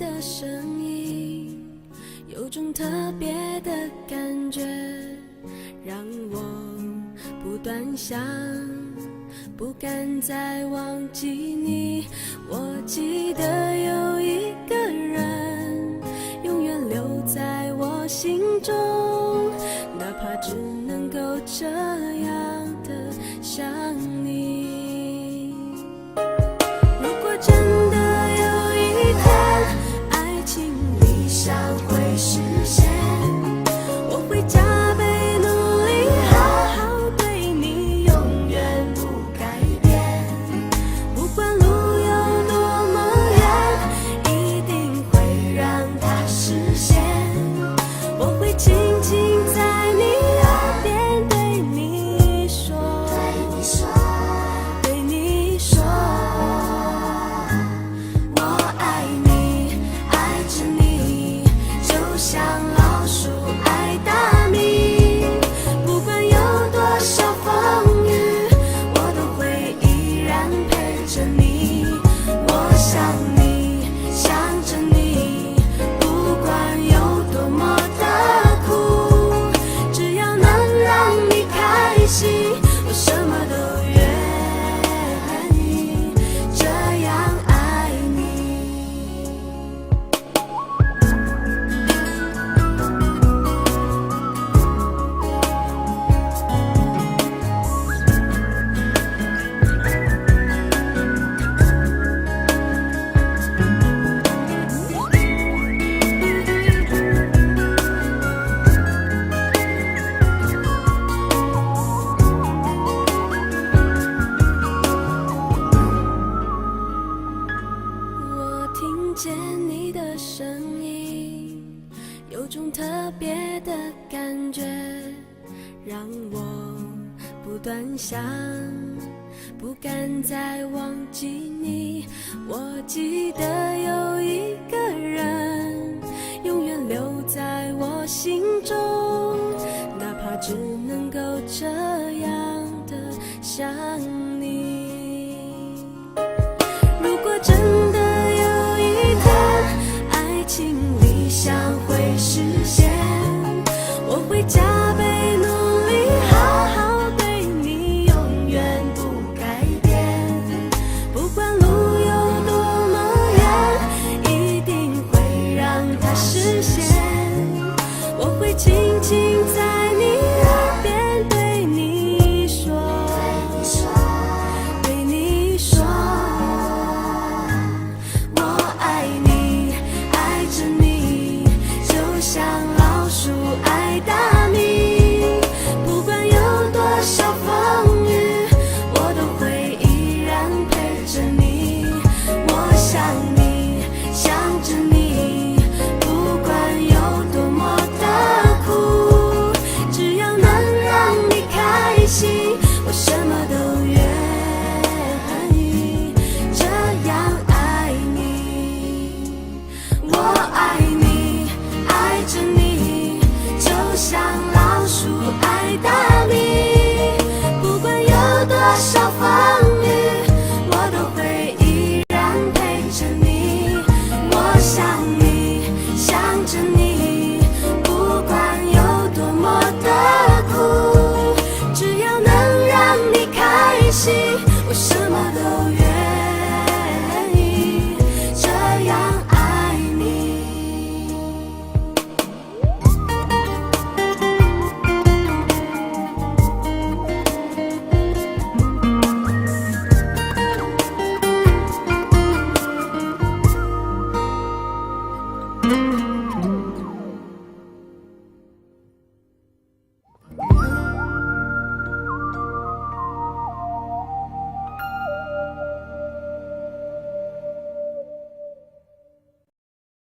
的声音，有种特别的感觉，让我不断想，不敢再忘记你。我记得有一个人永远留在我心中，哪怕只能够这样的想你。如果真的有一天爱情理想会实现，我会加倍努力好好对你，永远不改变。不管路有多么远，一定会让它实现。我会轻轻在你耳边对你说，对你说，我爱你，爱着你，就像老鼠爱大米。不管有多少风雨，我都会依然陪着你。我想你，想着你，不管有多么的苦，只要能让你开心，我什么都愿意这样爱你。我听见你的声音，有种特别的感觉，让我不断想，不敢再忘记你。我记得有一个人永远留在我心中，哪怕只能够这样的想你。如果真的有一天爱情理想会实现，我会加倍努力好好对你，永远不改变。不管路有多么远，一定会让它实现。我会轻轻在你耳边对你说，对你说，我爱你，爱着你，就像老鼠爱大米。不管有多少风雨，我都会依然陪着你。我想你，想着你，不管有多么的苦，只要能让你开心，我什么都愿意这样爱你。我爱你，爱着你，就像老鼠爱大米。不管有多少风雨，我都会依然陪着你。我想你，想着你。